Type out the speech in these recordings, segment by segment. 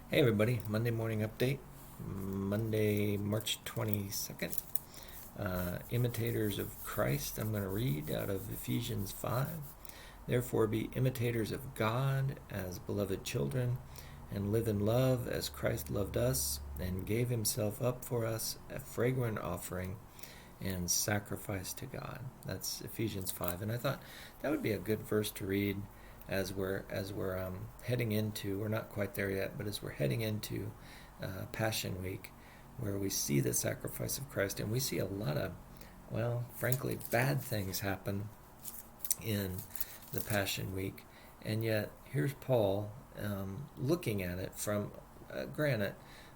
Hey everybody, Monday morning update. Monday, March 22nd. Imitators of Christ. I'm going to read out of Ephesians 5. Therefore, be imitators of God as beloved children, and live in love as Christ loved us and gave himself up for us, a fragrant offering and sacrifice to God. That's Ephesians 5. And I thought that would be a good verse to read as we're heading into, we're not quite there yet, but as we're heading into Passion Week, where we see the sacrifice of Christ, and we see a lot of, well, frankly, bad things happen in the Passion Week, and yet here's Paul looking at it from, granted,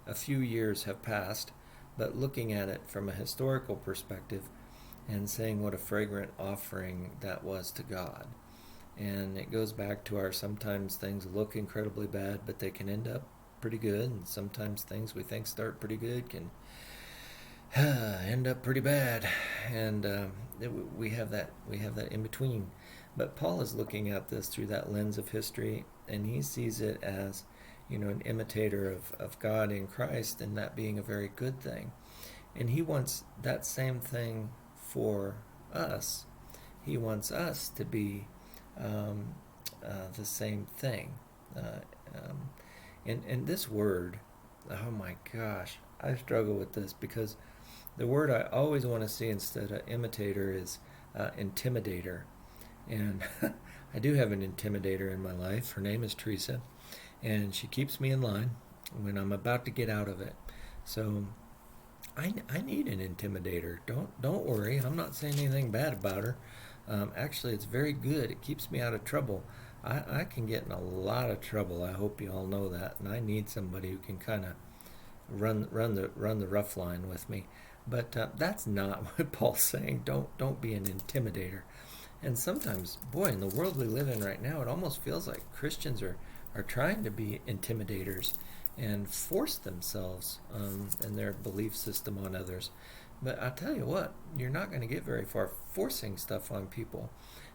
a few years have passed, but looking at it from a historical perspective and saying what a fragrant offering that was to God. And it goes back to our sometimes things look incredibly bad, but they can end up pretty good, and sometimes things we think start pretty good can end up pretty bad, and we have that in between. But Paul is looking at this through that lens of history, and he sees it as, an imitator of God in Christ, and that being a very good thing. And he wants that same thing for us. He wants us to be um, the same thing. Uh, um, and this word, oh my gosh, I struggle with this because the word I always want to see instead of imitator is intimidator. And I do have an intimidator in my life. Her name is Teresa, and she keeps me in line when I'm about to get out of it. So I need an intimidator. Don't worry. I'm not saying anything bad about her. Actually, it's very good. It keeps me out of trouble. I can get in a lot of trouble. I hope you all know that, and I need somebody who can kind of run the rough line with me. But that's not what Paul's saying. Don't be an intimidator. And sometimes, boy, in the world we live in right now, it almost feels like Christians are trying to be intimidators and force themselves and their belief system on others. But I tell you what, you're not going to get very far forcing stuff on people.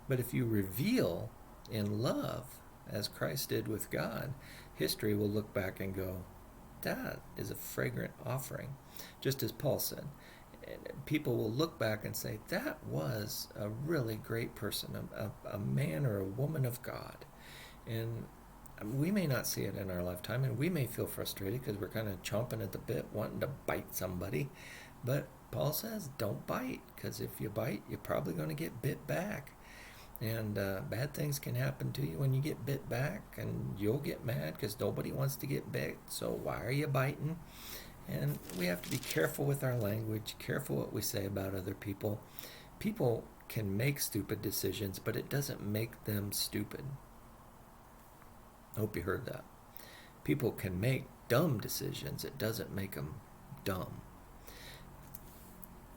But if you reveal in love, as Christ did with God, history will look back and go, that is a fragrant offering. Just as Paul said, people will look back and say, that was a really great person, a man or a woman of God. And we may not see it in our lifetime, and we may feel frustrated because we're kind of chomping at the bit, wanting to bite somebody. But Paul says, don't bite, because if you bite, you're probably going to get bit back. And bad things can happen to you when you get bit back, and you'll get mad because nobody wants to get bit. So why are you biting? And we have to be careful with our language, careful what we say about other people. People can make stupid decisions, but it doesn't make them stupid. I hope you heard that. People can make dumb decisions, it doesn't make them dumb.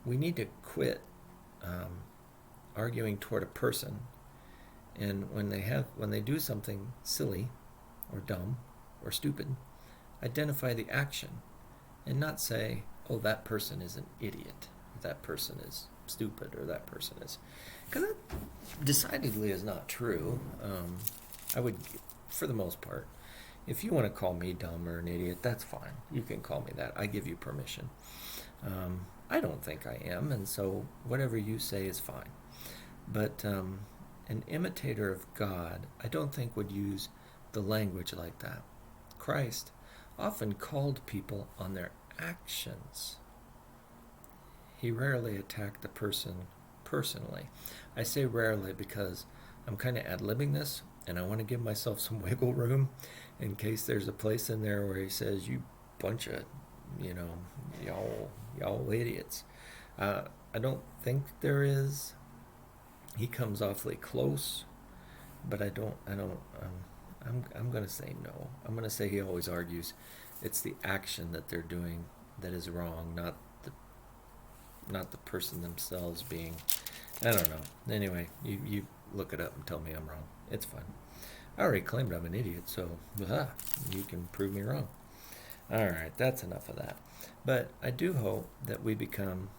We need to quit arguing toward a person, and when they do something silly or dumb or stupid, identify the action and not say, oh, that person is an idiot, or that person is stupid, or that person is, because that decidedly is not true. I would, for the most part, if you want to call me dumb or an idiot, that's fine. You can call me that. I give you permission. I don't think I am, and so whatever you say is fine. But an imitator of God, I don't think would use the language like that. Christ often called people on their actions. He rarely attacked the person personally. I say rarely because I'm kind of ad-libbing this, and I want to give myself some wiggle room in case there's a place in there where he says, you bunch of, you know, y'all idiots. I don't think there is. He comes awfully close, but I'm going to say no. I'm going to say he always argues it's the action that they're doing that is wrong, not the person themselves being. I don't know. Anyway, you look it up and tell me I'm wrong. It's fine. I already claimed I'm an idiot, so you can prove me wrong. All right, that's enough of that. But I do hope that we become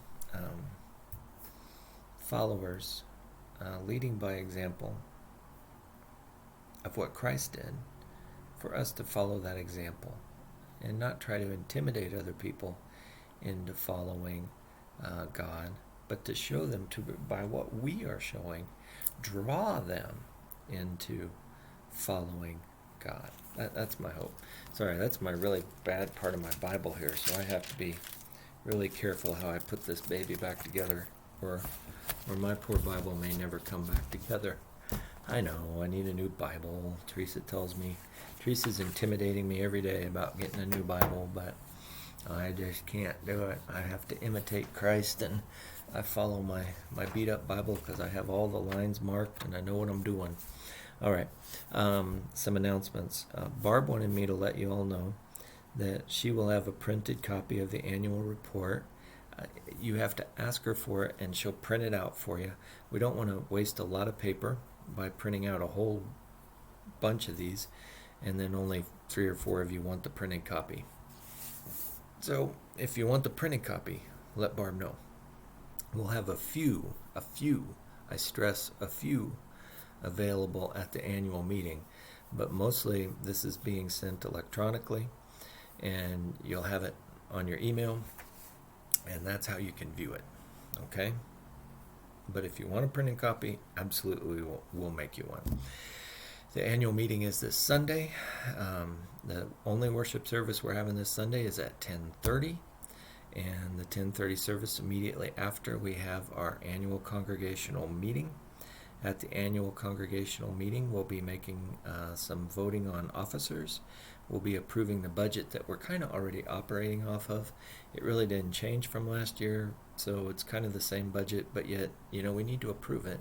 followers, leading by example of what Christ did, for us to follow that example. and not try to intimidate other people into following God, but to show them by what we are showing, draw them into following God. That's my hope. Sorry, that's my really bad part of my Bible here, so I have to be really careful how I put this baby back together, or my poor Bible may never come back together. I know, I need a new Bible. Teresa tells me. Teresa's intimidating me every day about getting a new Bible, but I just can't do it. I have to imitate Christ, and I follow my beat-up Bible because I have all the lines marked and I know what I'm doing. All right, some announcements. Barb wanted me to let you all know that she will have a printed copy of the annual report. You have to ask her for it, and she'll print it out for you. We don't want to waste a lot of paper by printing out a whole bunch of these, and then only 3 or 4 of you want the printed copy. So if you want the printed copy, let Barb know. We'll have a few, I stress a few, available at the annual meeting, but mostly this is being sent electronically, and you'll have it on your email, and that's how you can view it, okay? But if you want a printed copy, absolutely we'll make you one. The annual meeting is this Sunday. The only worship service we're having this Sunday is at 10:30, and the 10:30 service immediately after we have our annual congregational meeting. At the annual congregational meeting, we'll be making some voting on officers. We'll be approving the budget that we're kind of already operating off of. It really didn't change from last year, so it's kind of the same budget, but yet, we need to approve it.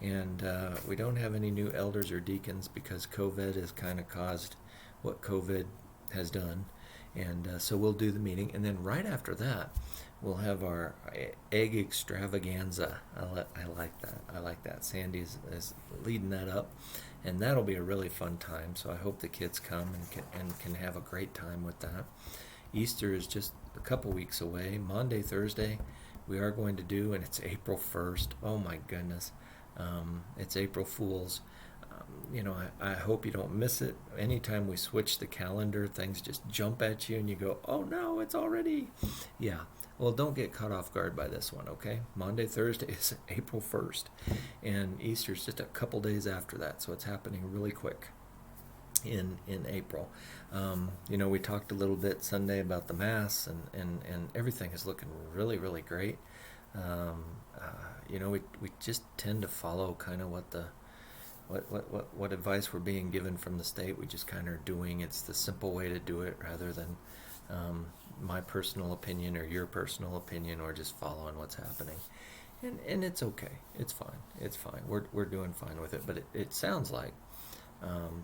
And we don't have any new elders or deacons because COVID has kind of caused what COVID has done. And so we'll do the meeting, and then right after that, we'll have our egg extravaganza. I like that. Sandy is leading that up, and that'll be a really fun time. So I hope the kids come and can have a great time with that. Easter is just a couple weeks away. Monday, Thursday, we are going to do, and it's April 1st. Oh my goodness. It's April Fool's. I hope you don't miss it. Anytime we switch the calendar, things just jump at you and you go, oh no, it's already. Yeah. Well, don't get caught off guard by this one, okay? Monday, Thursday is April 1st, and Easter's just a couple days after that, so it's happening really quick in April. We talked a little bit Sunday about the Mass, and everything is looking really, really great. We just tend to follow kind of what advice we're being given from the state. We just kind of are doing. It's the simple way to do it rather than my personal opinion or your personal opinion, or just following what's happening. And it's okay. It's fine. We're doing fine with it. But it sounds like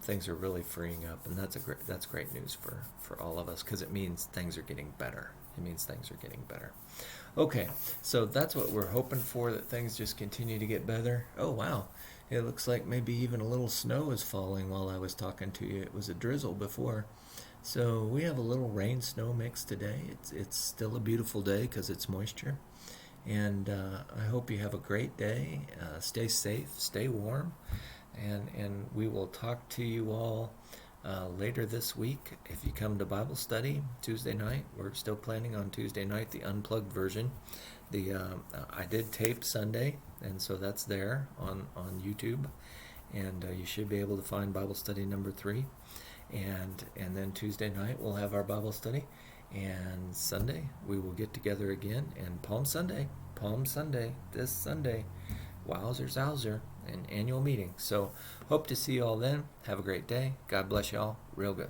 things are really freeing up, and that's great news for all of us, because it means things are getting better. Okay, so that's what we're hoping for, that things just continue to get better. Oh wow, it looks like maybe even a little snow is falling while I was talking to you. It was a drizzle before. So we have a little rain-snow mix today. It's still a beautiful day because it's moisture. And I hope you have a great day. Stay safe, stay warm. And we will talk to you all later this week. If you come to Bible study Tuesday night, we're still planning on Tuesday night, the unplugged version. I did tape Sunday, and so that's there on YouTube. And you should be able to find Bible study number 3. And then Tuesday night we'll have our Bible study, and Sunday we will get together again, and Palm Sunday, this Sunday, wowzer zowzer, an annual meeting. So hope to see you all then. Have a great day. God bless you all real good.